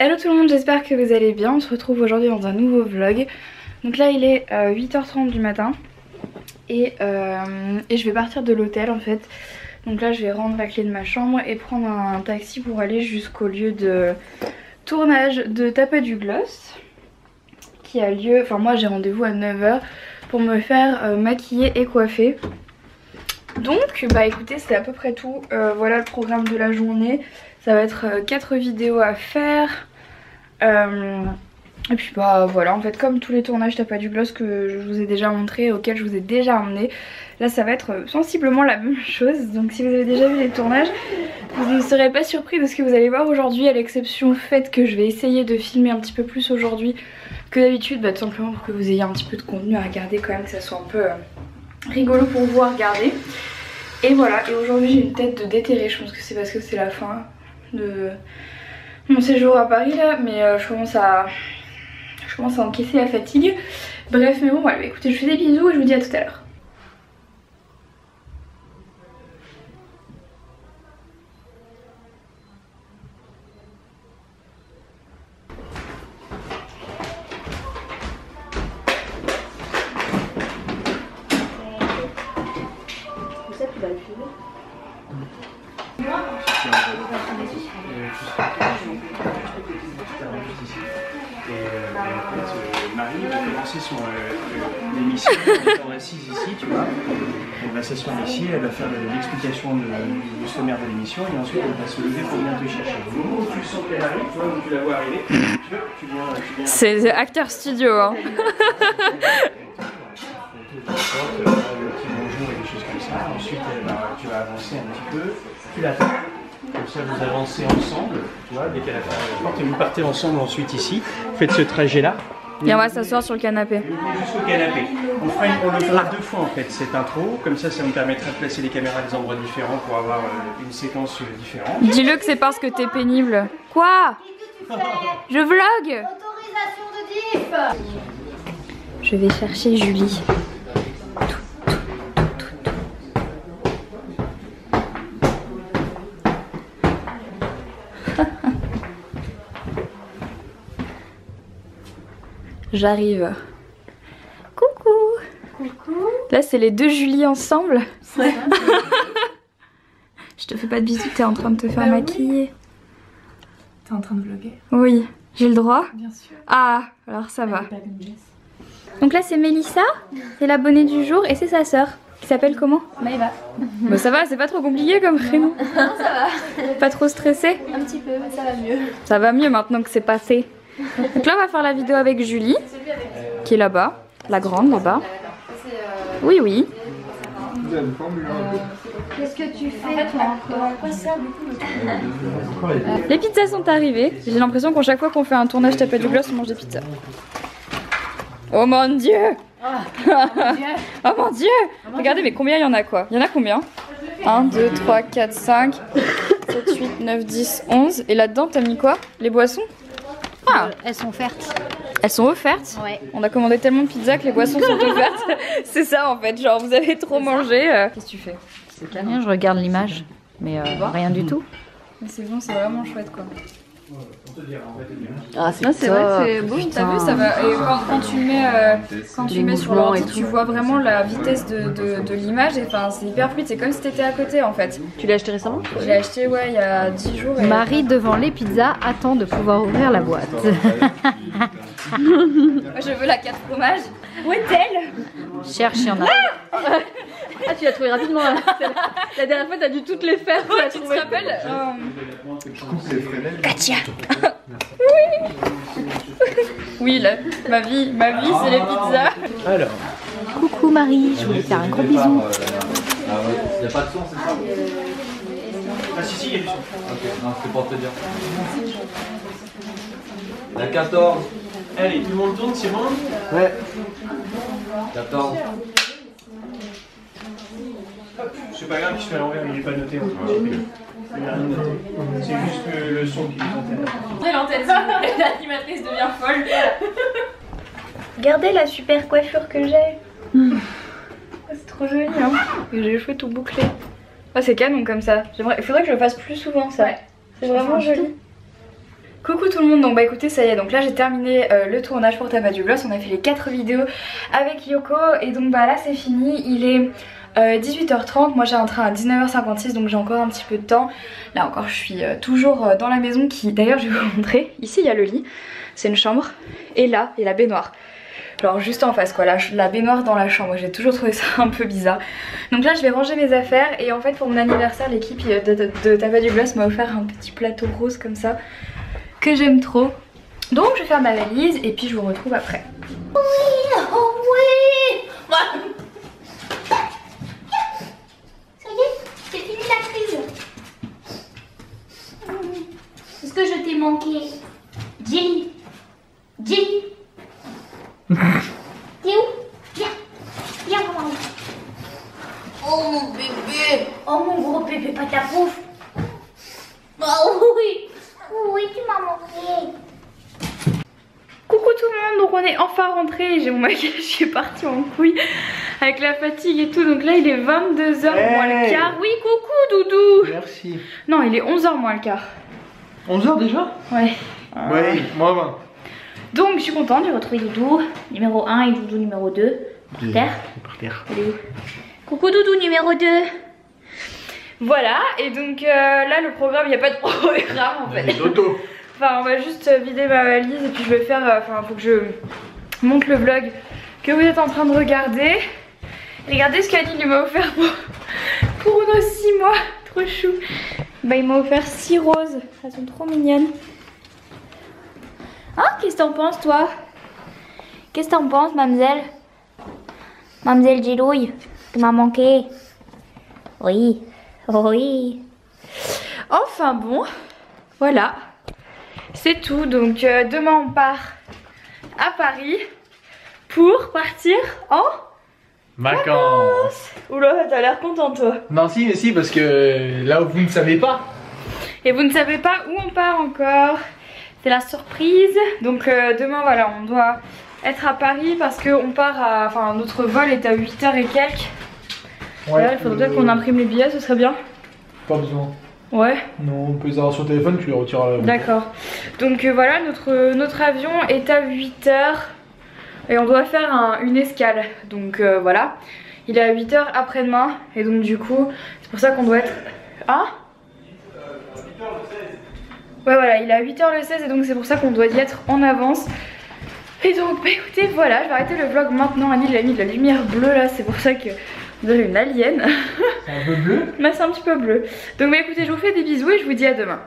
Hello tout le monde, j'espère que vous allez bien. On se retrouve aujourd'hui dans un nouveau vlog. Donc là il est 8h30 du matin et je vais partir de l'hôtel en fait. Donc là je vais rendre la clé de ma chambre et prendre un taxi pour aller jusqu'au lieu de tournage de Tapas du Gloss qui a lieu, enfin moi j'ai rendez-vous à 9h pour me faire maquiller et coiffer. Donc bah écoutez, c'est à peu près tout. Voilà le programme de la journée. Ça va être 4 vidéos à faire. Et puis bah voilà, en fait comme tous les tournages Tapas du Gloss que je vous ai déjà montré, auxquels je vous ai déjà emmené, là ça va être sensiblement la même chose. Donc si vous avez déjà vu les tournages, vous ne serez pas surpris de ce que vous allez voir aujourd'hui, à l'exception faite que je vais essayer de filmer un petit peu plus aujourd'hui que d'habitude, bah tout simplement pour que vous ayez un petit peu de contenu à regarder quand même, que ça soit un peu rigolo pour vous à regarder. Et voilà, et aujourd'hui j'ai une tête de déterré, je pense que c'est parce que c'est la fin de mon séjour à Paris là, mais je commence à encaisser la fatigue. Bref, mais bon voilà, écoutez, je vous fais des bisous et je vous dis à tout à l'heure. Marie va commencer son l'émission en étant assise ici, tu vois. Elle va s'asseoir ici, elle va faire l'explication du sommaire de l'émission et ensuite elle va se lever pour venir te chercher. Au moment où tu sens qu'elle arrive, tu vois, où tu la vois arriver, tu viens... C'est The Actor Studio hein. Le petit bonjour et des choses comme ça. Ensuite tu vas avancer un petit peu, tu l'attends. Comme ça vous avancez ensemble, tu vois, dès qu'elle a fait la porte et vous partez ensemble ensuite ici. Faites ce trajet là. Et on va s'asseoir sur le canapé. Jusqu'au canapé. On le fera 2 fois en fait cette intro, comme ça me permettra de placer les caméras à des endroits différents pour avoir une séquence différente. Dis-le que c'est parce que t'es pénible. Quoi? Je vlog. Autorisation de diff. Je vais chercher Julie. J'arrive. Coucou. Coucou. Là c'est les deux Julie ensemble. Ouais. Je te fais pas de bisous, t'es en train de te faire maquiller. T'es en train de vlogger? Oui, j'ai le droit? Bien sûr. Ah, alors ça va. Donc là c'est Mélissa, c'est l'abonnée du jour et c'est sa sœur. Qui s'appelle comment? Maëva. Bah ça va, c'est pas trop compliqué comme prénom. Non, ça va. Pas trop stressé? Un petit peu, mais ça va mieux. Ça va mieux maintenant que c'est passé. Donc là on va faire la vidéo avec Julie, qui est là-bas, la grande là-bas. Oui oui. Qu'est-ce que tu fais toi? Quoi ça du coup? Les pizzas sont arrivées. J'ai l'impression qu'à chaque fois qu'on fait un tournage Tapas du Gloss on mange des pizzas. Oh mon dieu. Oh mon dieu. Regardez mais combien il y en a quoi? Il y en a combien? 1, 2, 3, 4, 5, 7, 8, 9, 10, 11. Et là-dedans t'as mis quoi? Les boissons? Ah. Elles sont offertes. Elles sont offertes? Ouais. On a commandé tellement de pizzas que les boissons sont offertes. C'est ça en fait, genre vous avez trop mangé. Qu'est-ce que tu fais? C'est rien, je regarde l'image, mais rien du tout. Mais c'est bon, c'est vraiment chouette quoi. Ah c'est vrai, c'est beau. T'as vu, ça va. Et quand tu mets sur l'ordi, tu vois vraiment la vitesse de l'image. Et enfin, c'est hyper fluide. C'est comme si t'étais à côté en fait. Tu l'as acheté récemment? Je l'ai acheté ouais il y a 10 jours. Et... Marie devant les pizzas attend de pouvoir ouvrir la boîte. Je veux la 4 fromages. Où est-elle? Cherche, il y en a. Ah, tu l'as trouvé rapidement là. La dernière fois, t'as dû toutes les faire. Ouais, tu te rappelles Katia. Oui, là, ma vie c'est les pizzas. Alors. Coucou Marie, je voulais te faire un gros bisou. Il n'y a pas de son, c'est ça? Ah si, il y a du son. Ok, non, c'était pour te dire. La 14. Allez, tout le monde tourne, c'est bon? Ouais. 14. C'est pas grave qu'il soit à l'envers, mais il n'est pas noté encore. Il n'a rien noté. C'est juste que le son qui est noté. L'antenne, l'animatrice devient folle. Regardez la super coiffure que j'ai. C'est trop joli hein. J'ai les cheveux tout bouclés. Ah c'est canon comme ça. Il faudrait que je le fasse plus souvent ça. Ouais. C'est vraiment joli. Coucou tout le monde, donc bah écoutez ça y est, donc là j'ai terminé le tournage pour T'as pas du gloss, on a fait les 4 vidéos avec Yoko et donc bah là c'est fini, il est 18h30, moi j'ai un train à 19h56 donc j'ai encore un petit peu de temps. Là encore je suis toujours dans la maison qui d'ailleurs je vais vous montrer, ici il y a le lit, c'est une chambre et là il y a la baignoire. Alors juste en face quoi, la baignoire dans la chambre, j'ai toujours trouvé ça un peu bizarre. Donc là je vais ranger mes affaires et en fait pour mon anniversaire l'équipe de T'as pas du gloss m'a offert un petit plateau rose comme ça que j'aime trop. Donc je vais faire ma valise et puis je vous retrouve après. Oui, oh oui. Ça y est, c'est fini la crise. Est-ce que je t'ai manqué? Jenny. Jenny. T'es où? Viens. Viens maman. Oh mon bébé. Oh mon gros bébé pas ta pouf. Oh oui. Oui, tu m'as manqué. Coucou tout le monde, donc on est enfin rentré, j'ai mon maquillage qui est parti en couille avec la fatigue et tout, donc là il est 22h moins le quart. Oui coucou Doudou. Merci. Non il est 11h moins le quart. 11h déjà? Ouais. Oui, moi 20. Donc je suis contente de retrouver Doudou numéro 1 et Doudou numéro 2 par terre. Par terre. Elle est où? Coucou Doudou numéro 2. Voilà, et donc là le programme, il n'y a pas de programme en fait. Enfin on va juste vider ma valise et puis je vais faire, enfin faut que je monte le vlog que vous êtes en train de regarder. Regardez ce qu'Annie m'a offert pour nos 6 mois, trop chou. Bah il m'a offert 6 roses, elles sont trop mignonnes. Ah qu'est-ce que t'en penses toi? Qu'est-ce que t'en penses mademoiselle? Mademoiselle Gilouille, tu m'as manqué. Oui. Oui. Enfin bon, voilà, c'est tout. Donc demain on part à Paris pour partir en Vacances. Oula, t'as l'air content toi. Non si, mais si, parce que là où vous ne savez pas. Et vous ne savez pas où on part encore. C'est la surprise. Donc demain voilà, on doit être à Paris parce qu'on part à... Enfin notre vol est à 8h et quelques. Ouais, là, il faudrait qu'on imprime les billets, ce serait bien. Pas besoin. Ouais. Non, on peut les avoir sur le téléphone, tu les retires à la... D'accord. Donc voilà, notre avion est à 8h et on doit faire une escale. Donc voilà, il est à 8h après-demain et donc du coup, c'est pour ça qu'on doit être... Ah ? Ouais voilà, il est à 8h le 16 et donc c'est pour ça qu'on doit y être en avance. Et donc bah écoutez, voilà, je vais arrêter le vlog maintenant. Annie il a mis de la lumière bleue là, c'est pour ça que... Vous avez une alien. C'est un peu bleu. Bah c'est un petit peu bleu. Donc bah écoutez, je vous fais des bisous et je vous dis à demain.